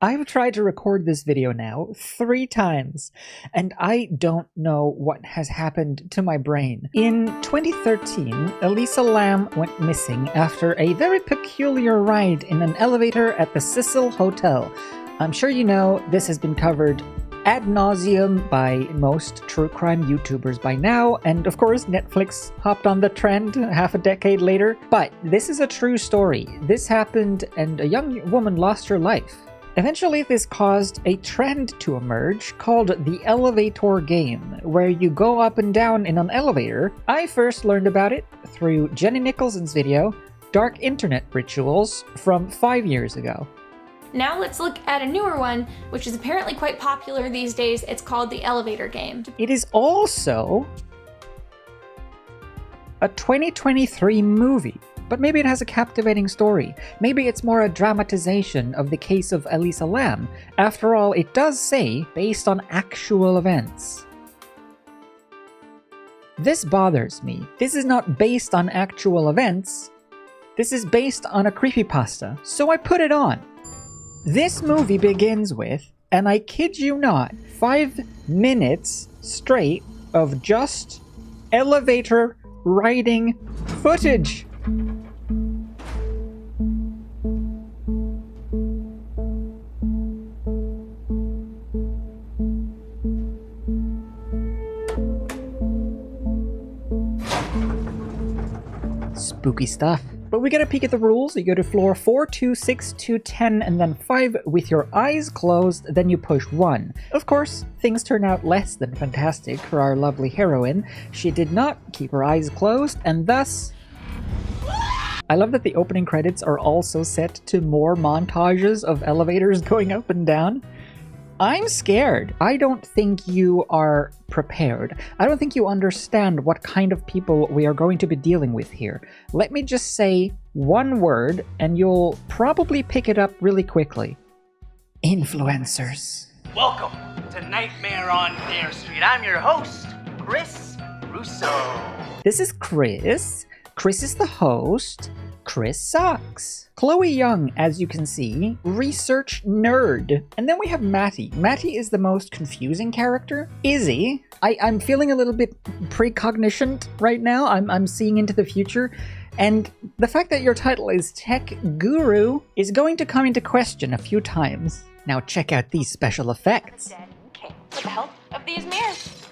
I've tried to record this video now 3 times, and I don't know what has happened to my brain. In 2013, Elisa Lam went missing after a very peculiar ride in an elevator at the Cecil Hotel. I'm sure you know this has been covered ad nauseum by most true crime YouTubers by now, and of course Netflix hopped on the trend half a decade later. But this is a true story. This happened and a young woman lost her life. Eventually, this caused a trend to emerge called the elevator game, where you go up and down in an elevator. I first learned about it through Jenny Nicholson's video, Dark Internet Rituals, from 5 years ago. Now let's look at a newer one, which is apparently quite popular these days. It's called the elevator game. It is also a 2023 movie. But maybe it has a captivating story. Maybe it's more a dramatization of the case of Elisa Lam. After all, it does say, based on actual events. This bothers me. This is not based on actual events. This is based on a creepypasta, so I put it on. This movie begins with, and I kid you not, 5 minutes straight of just elevator riding footage. Spooky stuff. But we get a peek at the rules. You go to floor 4, 2, 6, 2, 10, and then 5 with your eyes closed, then you push 1. Of course, things turn out less than fantastic for our lovely heroine. She did not keep her eyes closed, and thus... I love that the opening credits are also set to more montages of elevators going up and down. I'm scared. I don't think you are prepared. I don't think you understand what kind of people we are going to be dealing with here. Let me just say one word and you'll probably pick it up really quickly. Influencers. Welcome to Nightmare on Dare Street. I'm your host, Chris Russo. This is Chris. Chris is the host. Chris sucks. Chloe Young, as you can see, research nerd. And then we have Matty. Matty is the most confusing character. Izzy, I'm feeling a little bit precognition right now. I'm seeing into the future. And the fact that your title is Tech Guru is going to come into question a few times. Now check out these special effects. King with the help of these mirrors.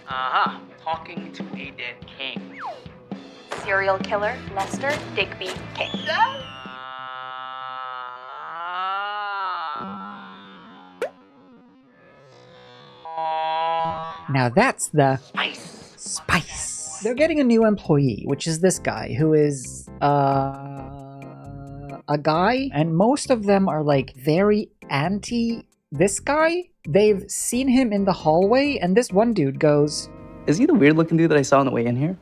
Talking to a dead king. Serial killer Lester Digby King. Now that's the Spice. They're getting a new employee, which is this guy, who is a guy, and most of them are like very anti this guy. They've seen him in the hallway, and this one dude goes, "Is he the weird looking dude that I saw on the way in here?"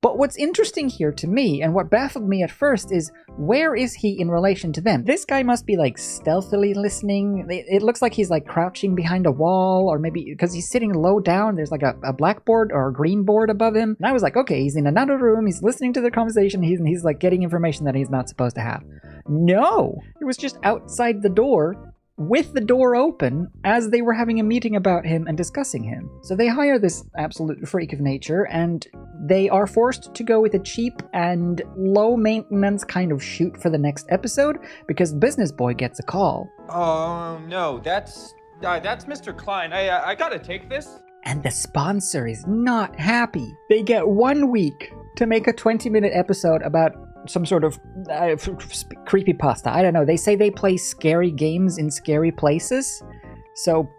But what's interesting here to me, and what baffled me at first, is where is he in relation to them? This guy must be like stealthily listening. It looks like he's like crouching behind a wall, or maybe because he's sitting low down, there's like a blackboard or a green board above him. And I was like, okay, he's in another room, he's listening to the conversation, he's like getting information that he's not supposed to have. No! It was just outside the door, with the door open, as they were having a meeting about him and discussing him. So they hire this absolute freak of nature, and they are forced to go with a cheap and low maintenance kind of shoot for the next episode, because the business boy gets a call. Oh no, that's Mr. Klein. I gotta take this. And the sponsor is not happy. They get 1 week to make a 20-minute episode about some sort of creepypasta. I don't know. They say they play scary games in scary places. So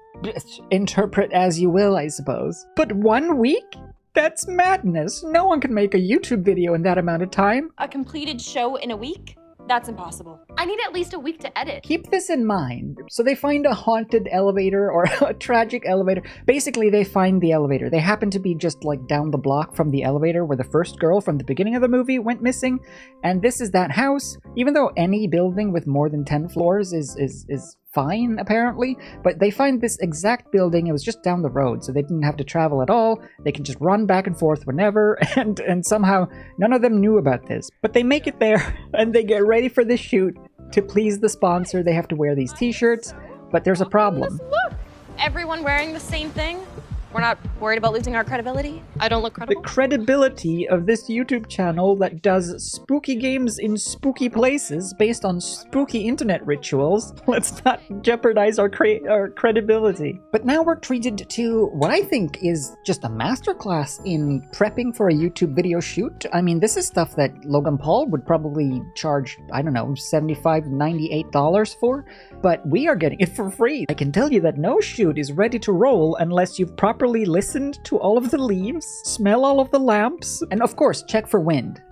interpret as you will, I suppose. But 1 week? That's madness. No one can make a YouTube video in that amount of time. A completed show in a week? That's impossible. I need at least a week to edit. Keep this in mind. So they find a haunted elevator or a tragic elevator. Basically, they find the elevator. They happen to be just like down the block from the elevator where the first girl from the beginning of the movie went missing. And this is that house. Even though any building with more than 10 floors is fine, apparently, but they find this exact building. It was just down the road, so they didn't have to travel at all. They can just run back and forth whenever, and somehow none of them knew about this. But they make it there, and they get ready for the shoot. To please the sponsor, they have to wear these t-shirts. but there's a problem. Look, everyone wearing the same thing. We're not worried about losing our credibility. I don't look The credible. credibility of this YouTube channel that does spooky games in spooky places based on spooky internet rituals. Let's not jeopardize our credibility. But now we're treated to what I think is just a masterclass in prepping for a YouTube video shoot. I mean, this is stuff that Logan Paul would probably charge, I don't know, $75, $98 for, but we are getting it for free. I can tell you that no shoot is ready to roll unless you've properly listened to all of the leaves, smell all of the lamps, and of course, check for wind.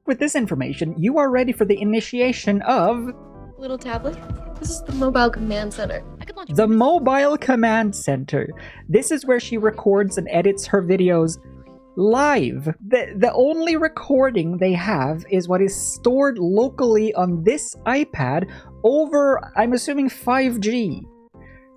With this information, you are ready for the initiation of Little tablet. This is the mobile command center. I could launch the Mobile Command Center. This is where she records and edits her videos live. The only recording they have is what is stored locally on this iPad over, I'm assuming, 5G.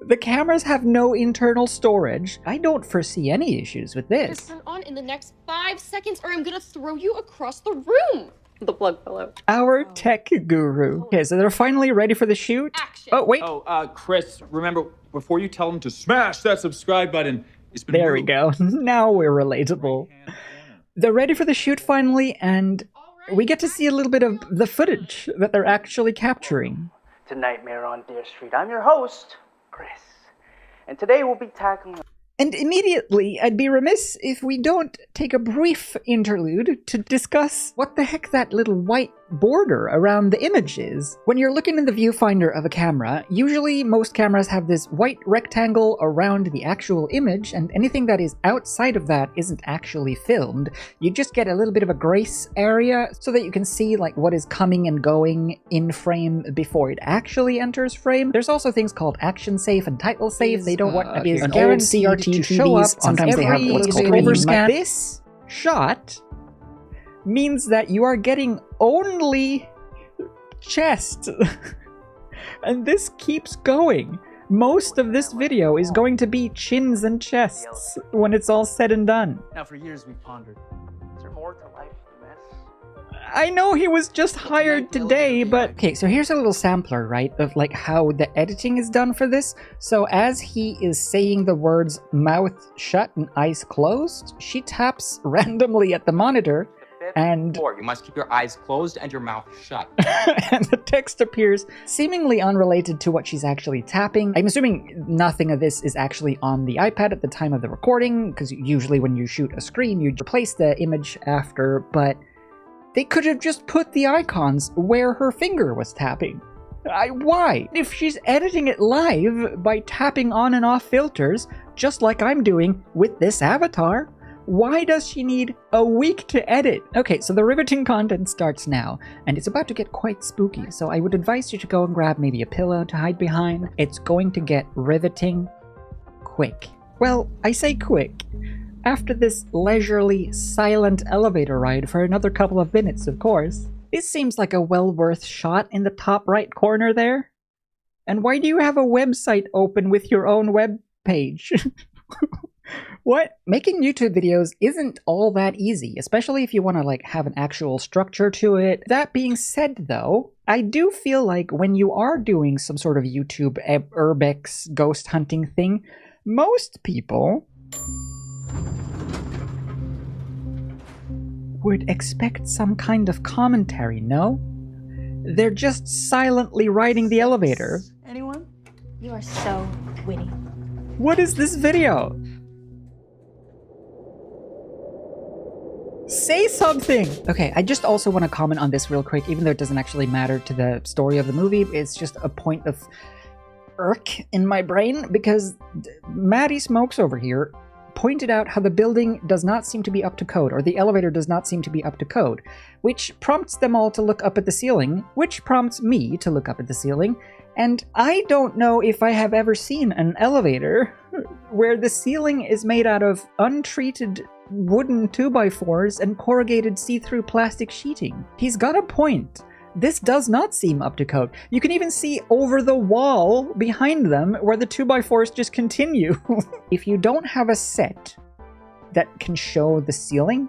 The cameras have no internal storage. I don't foresee any issues with this. turn on in the next 5 seconds or I'm gonna throw you across the room. The plug fell out. Our tech guru. Okay, so they're finally ready for the shoot. Action. Oh, wait. Oh, Chris, remember, before you tell them to smash that subscribe button, it's been There we moved. go. Now we're relatable. They're ready for the shoot finally, and we get to see a little bit of the footage that they're actually capturing. To Nightmare on Dare Street. I'm your host, Chris. And today we'll be tackling... And immediately, I'd be remiss if we don't take a brief interlude to discuss what the heck that little white border around the image is. When you're looking in the viewfinder of a camera, usually most cameras have this white rectangle around the actual image, and anything that is outside of that isn't actually filmed. You just get a little bit of a grace area so that you can see like what is coming and going in frame before it actually enters frame. There's also things called action safe and title safe. They don't want is an guaranteed old CRT to show TVs. up on Sometimes they have every what's called video. overscan. This shot means that you are getting only chest. And this keeps going. Most of this video is going to be chins and chests when it's all said and done. Now, for years we've pondered. Is there more to life than this? I know he was just hired today, but... Okay, so here's a little sampler, right, of like how the editing is done for this. So as he is saying the words mouth shut and eyes closed, she taps randomly at the monitor and... You must keep your eyes closed and your mouth shut. and the text appears seemingly unrelated to what she's actually tapping. I'm assuming nothing of this is actually on the iPad at the time of the recording, because usually when you shoot a screen, you replace the image after, but they could have just put the icons where her finger was tapping. Why? If she's editing it live by tapping on and off filters, just like I'm doing with this avatar, why does she need a week to edit? Okay, so the riveting content starts now, and it's about to get quite spooky, so I would advise you to go and grab maybe a pillow to hide behind. It's going to get riveting quick. Well, I say quick. After this leisurely, silent elevator ride for another couple of minutes, of course. This seems like a well-worth shot in the top right corner there. And why do you have a website open with your own web page? What? Making YouTube videos isn't all that easy, especially if you want to like have an actual structure to it. That being said though, I do feel like when you are doing some sort of YouTube urbex ghost hunting thing, most people would expect some kind of commentary, no? They're just silently riding the elevator. Anyone? You are so witty. What is this video? Say something! Okay, I just also want to comment on this real quick, even though it doesn't actually matter to the story of the movie. It's just a point of irk in my brain, because Maddie Smokes over here pointed out how the building does not seem to be up to code, or the elevator does not seem to be up to code, which prompts them all to look up at the ceiling, which prompts me to look up at the ceiling, and I don't know if I have ever seen an elevator where the ceiling is made out of untreated wooden 2x4s and corrugated see-through plastic sheeting. He's got a point. This does not seem up to code. You can even see over the wall behind them where the 2x4s just continue. If you don't have a set that can show the ceiling,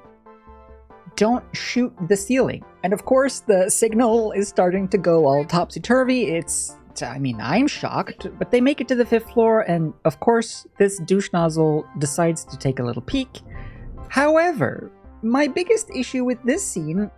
don't shoot the ceiling. And of course, the signal is starting to go all topsy-turvy. It's I mean, I'm shocked, but they make it to the 5th floor, and of course, this douche nozzle decides to take a little peek. However, my biggest issue with this scene,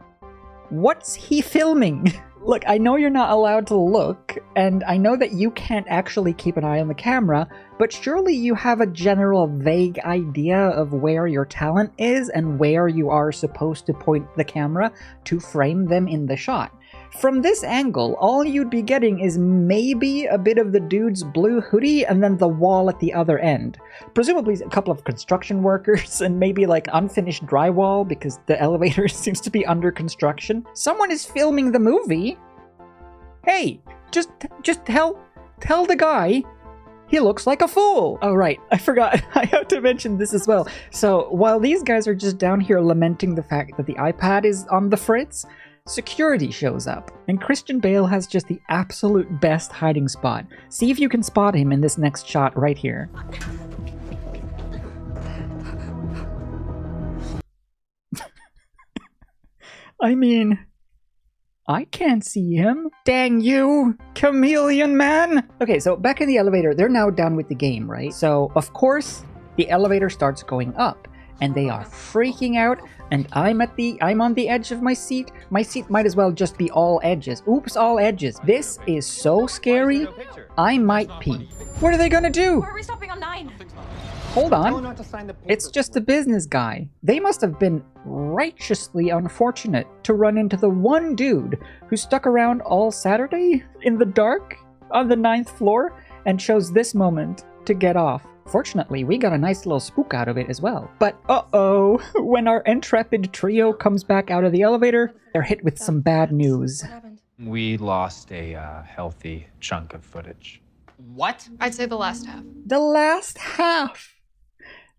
what's he filming? Look, I know you're not allowed to look, and I know that you can't actually keep an eye on the camera, but surely you have a general vague idea of where your talent is and where you are supposed to point the camera to frame them in the shot. From this angle, all you'd be getting is maybe a bit of the dude's blue hoodie and then the wall at the other end. Presumably a couple of construction workers and maybe like unfinished drywall because the elevator seems to be under construction. Someone is filming the movie. Hey, just tell the guy he looks like a fool. Oh right, I forgot. I have to mention this as well. So while these guys are just down here lamenting the fact that the iPad is on the fritz, security shows up, and Christian Bale has just the absolute best hiding spot. See if you can spot him in this next shot right here. I mean, I can't see him. Dang you, chameleon man! Okay, so back in the elevator, they're now done with the game, right? So, of course, the elevator starts going up, and they are freaking out, and I'm on the edge of my seat. My seat might as well just be all edges. Oops, all edges. This is so scary, I might pee. What are they gonna do? Where are we stopping on 9? Hold on. It's just a business guy. They must have been righteously unfortunate to run into the one dude who stuck around all Saturday in the dark on the 9th floor and chose this moment to get off. Fortunately, we got a nice little spook out of it as well. But uh-oh, when our intrepid trio comes back out of the elevator, they're hit with some bad news. We lost a healthy chunk of footage. What? I'd say the last half. The last half!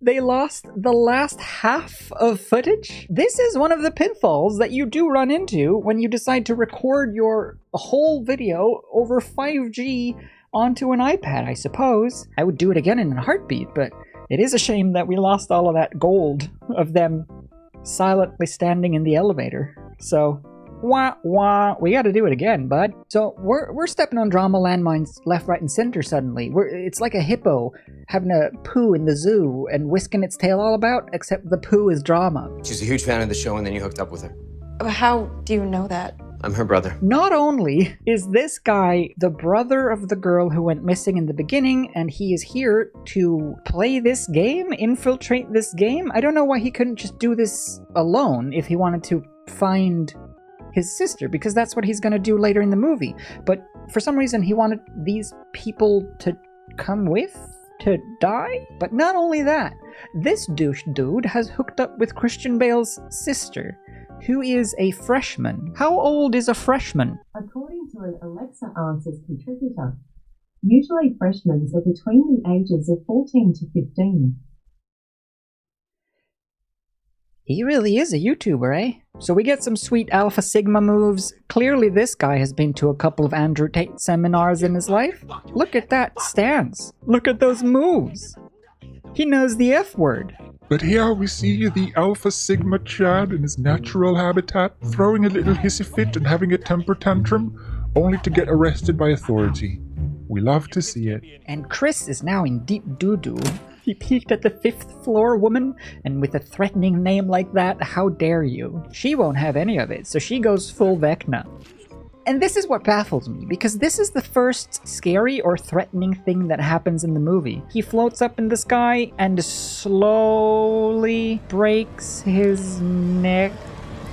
They lost the last half of footage? This is one of the pitfalls that you do run into when you decide to record your whole video over 5G onto an iPad, I suppose. I would do it again in a heartbeat, but it is a shame that we lost all of that gold of them silently standing in the elevator. So, wah wah, we gotta do it again, bud. So we're stepping on drama landmines left, right, and center suddenly. It's like a hippo having a poo in the zoo and whisking its tail all about, except the poo is drama. She's a huge fan of the show, and then you hooked up with her. How do you know that? I'm her brother. Not only is this guy the brother of the girl who went missing in the beginning, and he is here to play this game, infiltrate this game. I don't know why he couldn't just do this alone if he wanted to find his sister, because that's what he's going to do later in the movie. But for some reason he wanted these people to come with, to die. But not only that, this douche dude has hooked up with Christian Bale's sister, who is a freshman. How old is a freshman? According to an Alexa Answers contributor, usually freshmen are between the ages of 14 to 15. He really is a YouTuber, eh? So we get some sweet Alpha Sigma moves. Clearly this guy has been to a couple of Andrew Tate seminars in his life. Look at that stance. Look at those moves. He knows the F word. But here we see the Alpha Sigma Chad in his natural habitat, throwing a little hissy fit and having a temper tantrum, only to get arrested by authority. We love to see it. And Chris is now in deep doo-doo. He peeked at the 5th floor woman, and with a threatening name like that, how dare you? She won't have any of it, so she goes full Vecna. And this is what baffles me, because this is the first scary or threatening thing that happens in the movie. He floats up in the sky and slowly breaks his neck,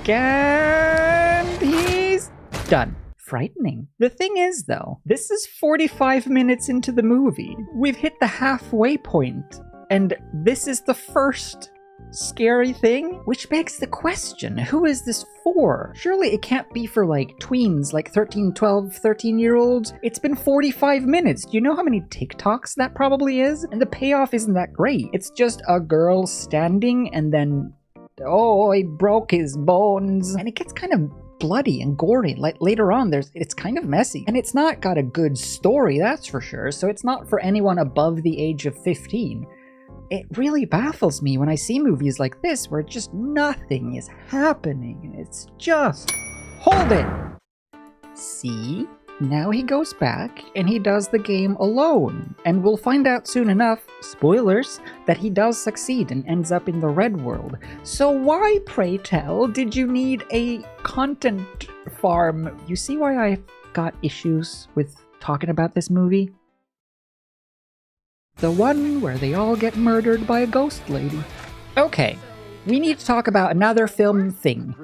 and he's done. Frightening. The thing is, though, this is 45 minutes into the movie. We've hit the halfway point, and this is the first scary thing, which begs the question, who is this for? Surely it can't be for like tweens, like 13, 12, 13-year-olds. It's been 45 minutes. Do you know how many TikToks that probably is? And the payoff isn't that great. It's just a girl standing and then, oh, he broke his bones. And it gets kind of bloody and gory. Like later on, it's kind of messy. And it's not got a good story, that's for sure. So it's not for anyone above the age of 15. It really baffles me when I see movies like this where just nothing is happening. It's just, hold it! See? Now he goes back and he does the game alone. And we'll find out soon enough, spoilers, that he does succeed and ends up in the red world. So why, pray tell, did you need a content farm? You see why I've got issues with talking about this movie? The one where they all get murdered by a ghost lady. Okay, we need to talk about another film thing.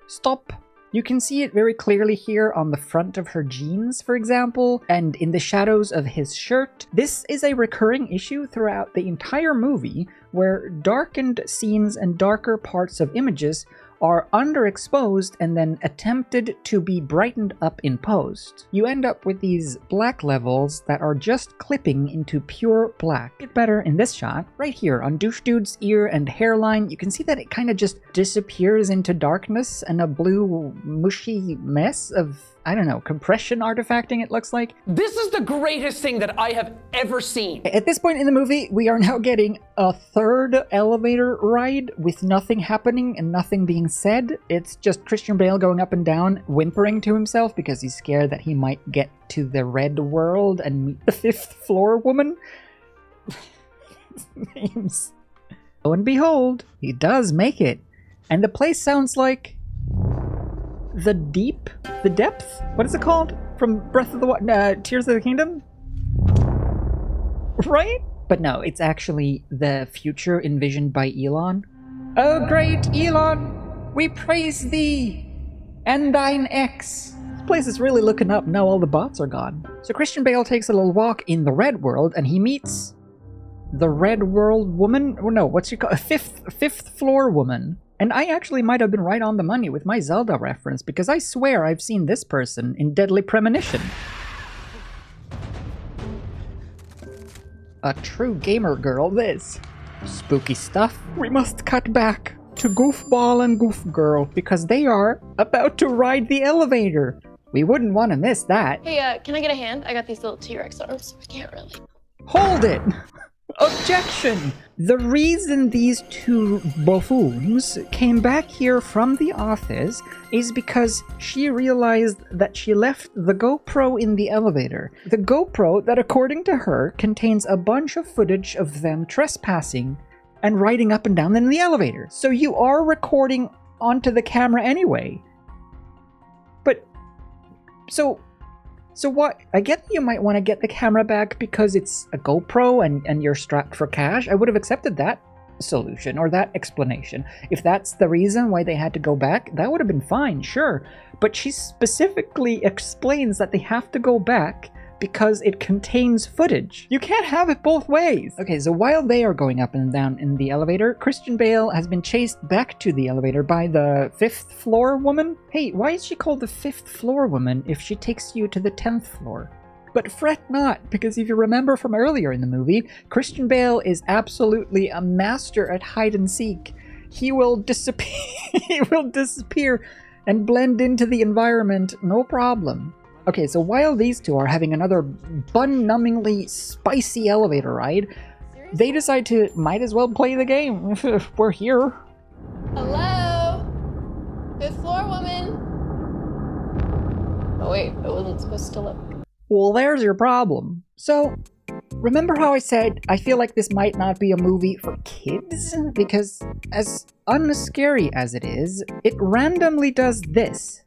Stop. You can see it very clearly here on the front of her jeans, for example, and in the shadows of his shirt. This is a recurring issue throughout the entire movie, where darkened scenes and darker parts of images are underexposed and then attempted to be brightened up in post. You end up with these black levels that are just clipping into pure black. Get better in this shot, right here on Douche Dude's ear and hairline. You can see that it kind of just disappears into darkness and a blue mushy mess of, I don't know, compression artifacting it looks like. This is the greatest thing that I have ever seen. At this point in the movie, we are now getting a third elevator ride with nothing happening and nothing being said. It's just Christian Bale going up and down, whimpering to himself because he's scared that he might get to the red world and meet the 5th floor woman. Names. Lo and behold, he does make it. And the place sounds like the deep? The depth? What is it called? From Breath of the Tears of the Kingdom? Right? But no, it's actually the future envisioned by Elon. Oh great Elon, we praise thee and thine ex. This place is really looking up now all the bots are gone. So Christian Bale takes a little walk in the red world and he meets the red world woman? Oh no, what's she called? A fifth floor woman. And I actually might have been right on the money with my Zelda reference, because I swear I've seen this person in Deadly Premonition. A true gamer girl, this. Spooky stuff. We must cut back to Goofball and Goof Girl, because they are about to ride the elevator. We wouldn't want to miss that. Hey, can I get a hand? I got these little T-Rex arms, so I can't really. Hold it! Objection! The reason these two buffoons came back here from the office is because she realized that she left the GoPro in the elevator. The GoPro that, according to her, contains a bunch of footage of them trespassing and riding up and down in the elevator. So you are recording onto the camera anyway. But, so what? I get that you might want to get the camera back because it's a GoPro and you're strapped for cash. I would have accepted that solution or that explanation. If that's the reason why they had to go back, that would have been fine, sure. But she specifically explains that they have to go back because it contains footage. You can't have it both ways. Okay, so while they are going up and down in the elevator, Christian Bale has been chased back to the elevator by the 5th floor woman. Hey, why is she called the 5th floor woman if she takes you to the 10th floor? But fret not, because if you remember from earlier in the movie, Christian Bale is absolutely a master at hide and seek. He will disappear, and blend into the environment, no problem. Okay, so while these two are having another bun-numbingly spicy elevator ride, they decide to might as well play the game. We're here. Hello? 5th floor woman? Oh wait, I wasn't supposed to look. Well, there's your problem. So, remember how I said I feel like this might not be a movie for kids? Because as unscary as it is, it randomly does this.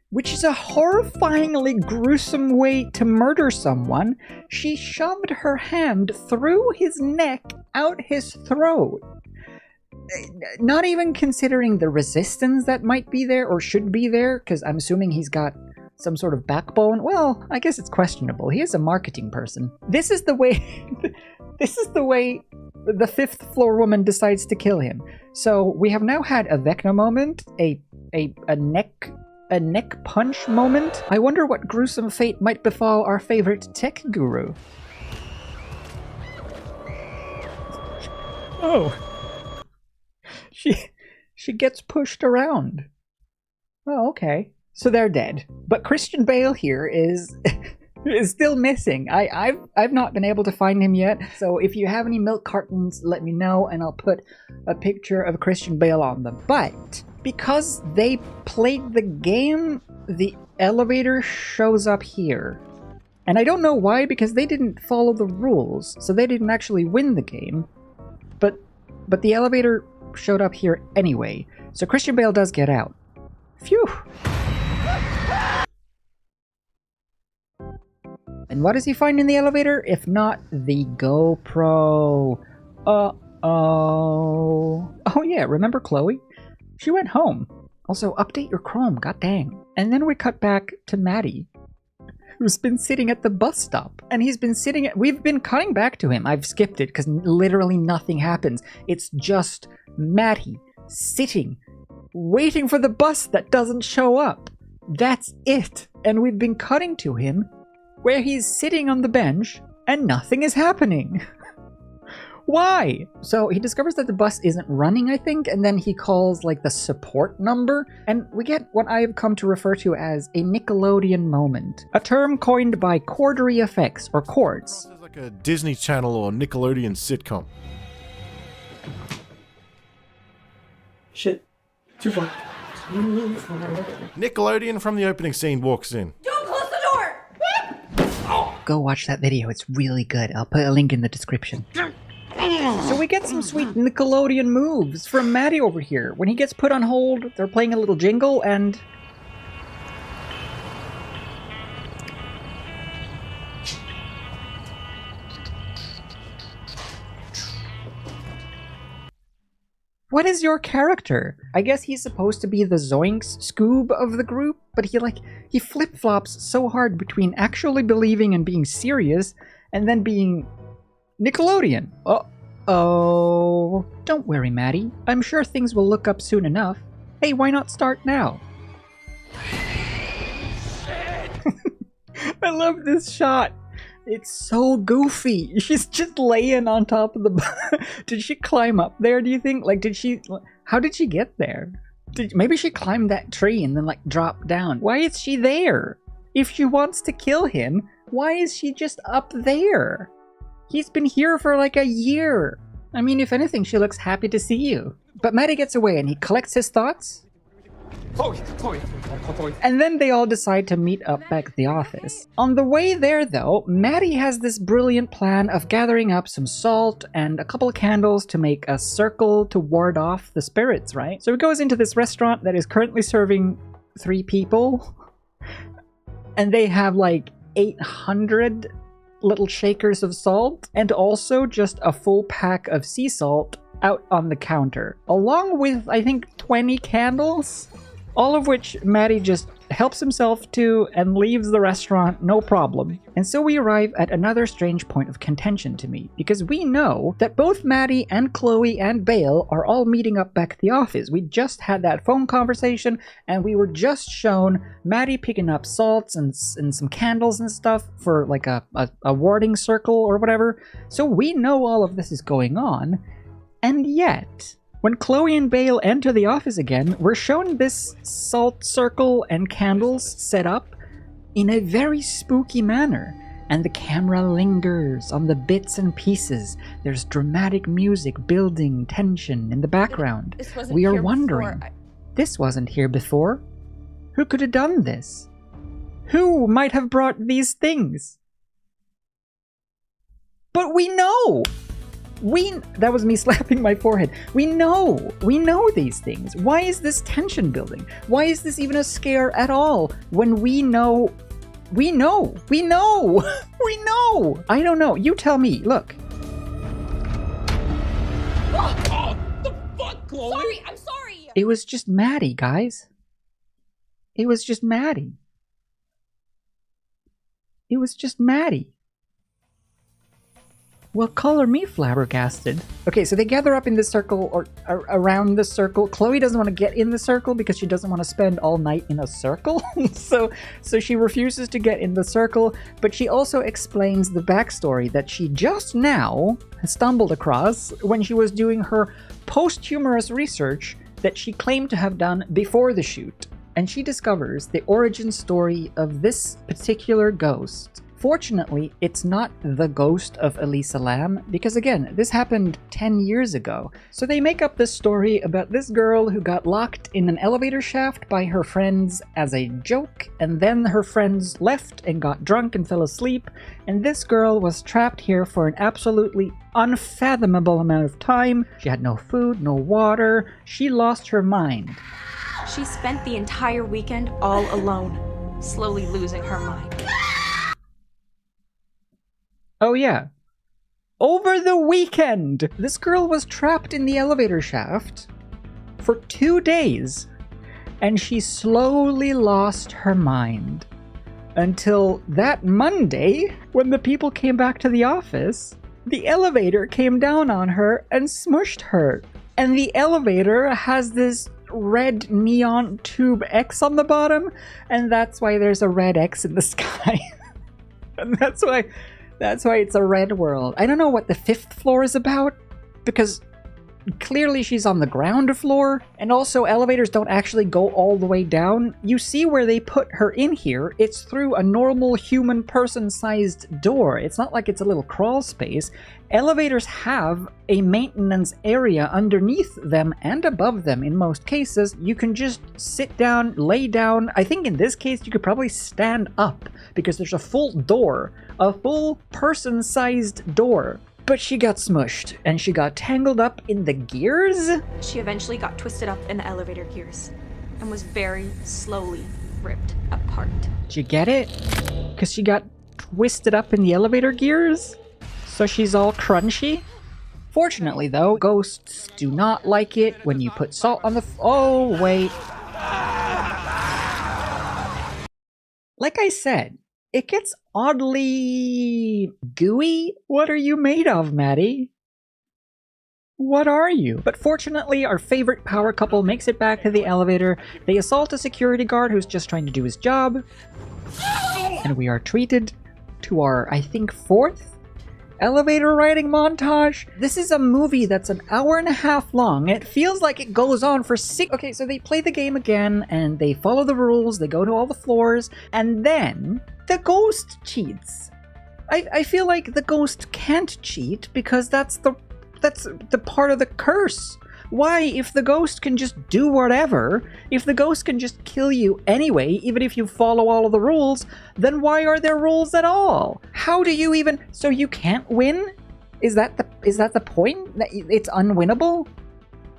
Which is a horrifyingly gruesome way to murder someone. She shoved her hand through his neck, out his throat. Not even considering the resistance that might be there or should be there, because I'm assuming he's got some sort of backbone. Well, I guess it's questionable. He is a marketing person. This is the way the 5th floor woman decides to kill him. So we have now had a Vecna moment, a neck punch moment. I wonder what gruesome fate might befall our favorite tech guru. Oh. She gets pushed around. Oh, okay. So they're dead. But Christian Bale here is is still missing. I've not been able to find him yet. So if you have any milk cartons, let me know and I'll put a picture of Christian Bale on them. But because they played the game, the elevator shows up here. And I don't know why, because they didn't follow the rules, so they didn't actually win the game. But the elevator showed up here anyway, so Christian Bale does get out. Phew! And what does he find in the elevator, if not the GoPro? Uh-oh. Oh yeah, remember Chloe? She went home. Also, update your Chrome, god dang. And then we cut back to Maddie, who's been sitting at the bus stop. And he's been sitting we've been cutting back to him. I've skipped it because literally nothing happens. It's just Maddie sitting, waiting for the bus that doesn't show up. That's it. And we've been cutting to him where he's sitting on the bench and nothing is happening. Why? So he discovers that the bus isn't running, I think, and then he calls like the support number, and we get what I have come to refer to as a Nickelodeon moment, a term coined by Cordery Effects, or Cordz. It's like a Disney Channel or Nickelodeon sitcom. Shit. Too far. Nickelodeon from the opening scene walks in. Don't close the door! Go watch that video, it's really good. I'll put a link in the description. So we get some sweet Nickelodeon moves from Maddie over here. When he gets put on hold, they're playing a little jingle and... What is your character? I guess he's supposed to be the Zoinks Scoob of the group, but he flip-flops so hard between actually believing and being serious, and then being Nickelodeon. Uh-oh. Don't worry, Maddie. I'm sure things will look up soon enough. Hey, why not start now? I love this shot. It's so goofy. She's just laying on top of the... Did she climb up there, do you think? Like, how did she get there? Maybe she climbed that tree and then, like, dropped down. Why is she there? If she wants to kill him, why is she just up there? He's been here for like a year. I mean, if anything, she looks happy to see you. But Maddie gets away and he collects his thoughts. Chloe. And then they all decide to meet up back at the office. On the way there, though, Maddie has this brilliant plan of gathering up some salt and a couple of candles to make a circle to ward off the spirits, right? So he goes into this restaurant that is currently serving 3 people. And they have like 800 little shakers of salt, and also just a full pack of sea salt out on the counter, along with, I think, 20 candles, all of which Maddie just helps himself to and leaves the restaurant no problem. And so we arrive at another strange point of contention to me, because we know that both Maddie and Chloe and Bale are all meeting up back at the office. We just had that phone conversation, and we were just shown Maddie picking up salts and some candles and stuff for like a warding circle or whatever. So we know all of this is going on, and yet... when Chloe and Bale enter the office again, we're shown this salt circle and candles set up in a very spooky manner. And the camera lingers on the bits and pieces. There's dramatic music building tension in the background. We are wondering, this wasn't here before. Who could have done this? Who might have brought these things? But we know! That was me slapping my forehead. We know these things. Why is this tension building? Why is this even a scare at all when we know? I don't know. You tell me. Look. Oh, the fuck, Chloe? Sorry, I'm sorry. It was just Maddie, guys. It was just Maddie. Well, color me flabbergasted. Okay, so they gather up in the circle, or around the circle. Chloe doesn't want to get in the circle because she doesn't want to spend all night in a circle. so she refuses to get in the circle, but she also explains the backstory that she just now stumbled across when she was doing her posthumous research that she claimed to have done before the shoot. And she discovers the origin story of this particular ghost Fortunately, it's not the ghost of Elisa Lam, because again, this happened 10 years ago. So they make up this story about this girl who got locked in an elevator shaft by her friends as a joke, and then her friends left and got drunk and fell asleep, and this girl was trapped here for an absolutely unfathomable amount of time. She had no food, no water. She lost her mind. She spent the entire weekend all alone, slowly losing her mind. Oh yeah. Over the weekend, this girl was trapped in the elevator shaft for 2 days, and she slowly lost her mind until that Monday, when the people came back to the office, the elevator came down on her and smushed her. And the elevator has this red neon tube X on the bottom, and that's why there's a red X in the sky. And that's why it's a red world. I don't know what the 5th floor is about, because clearly she's on the ground floor, and also elevators don't actually go all the way down. You see where they put her in here, it's through a normal human person-sized door. It's not like it's a little crawl space. Elevators have a maintenance area underneath them and above them in most cases. You can just sit down, lay down. I think in this case you could probably stand up because there's a full door, a full person-sized door. But she got smushed and she got tangled up in the gears. She eventually got twisted up in the elevator gears and was very slowly ripped apart. Did you get it? Because she got twisted up in the elevator gears? So she's all crunchy? Fortunately though, ghosts do not like it when you put salt on the oh, wait. Like I said, it gets oddly gooey. What are you made of, Maddie? What are you? But fortunately, our favorite power couple makes it back to the elevator. They assault a security guard who's just trying to do his job. And we are treated to our, I think, 4th elevator riding montage. This is a movie that's an hour and a half long. It feels like it goes on for 6... Okay, so they play the game again, and they follow the rules, they go to all the floors, and then the ghost cheats. I feel like the ghost can't cheat, because that's the part of the curse. Why, if the ghost can just do whatever, if the ghost can just kill you anyway, even if you follow all of the rules, then why are there rules at all? How do you even... So you can't win? Is that the point? That it's unwinnable?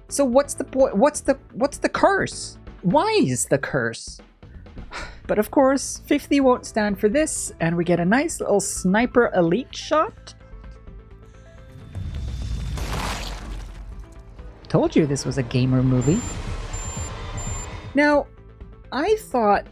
So what's the point? What's the curse? Why is the curse? But of course, 50 won't stand for this, and we get a nice little sniper elite shot. Told you this was a gamer movie. Now, I thought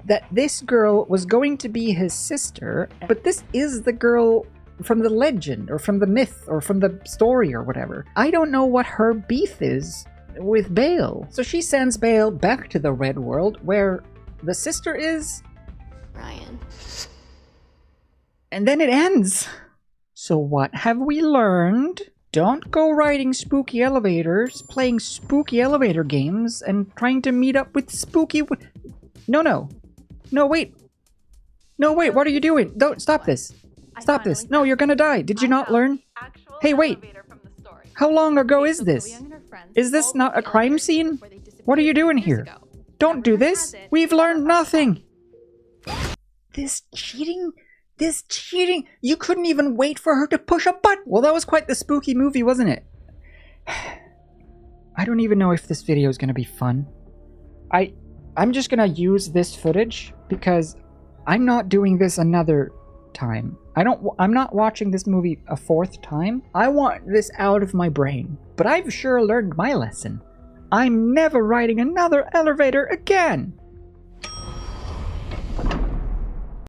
that this girl was going to be his sister, but this is the girl from the legend, or from the myth, or from the story, or whatever. I don't know what her beef is with Bale. So she sends Bale back to the Red World, where the sister is... Ryan. And then it ends. So what have we learned? Don't go riding spooky elevators, playing spooky elevator games, and trying to meet up with spooky... No, wait. No, wait, what are you doing? Don't, stop this. Stop this. No, you're gonna die. Did you not learn? Hey, wait. How long ago is this? Is this not a crime scene? What are you doing here? Don't do this. We've learned nothing. This cheating? You couldn't even wait for her to push a button. Well, that was quite the spooky movie, wasn't it? I don't even know if this video is gonna be fun. I'm just gonna use this footage because I'm not doing this another time. I'm not watching this movie a 4th time. I want this out of my brain. But I've sure learned my lesson. I'm never riding another elevator again.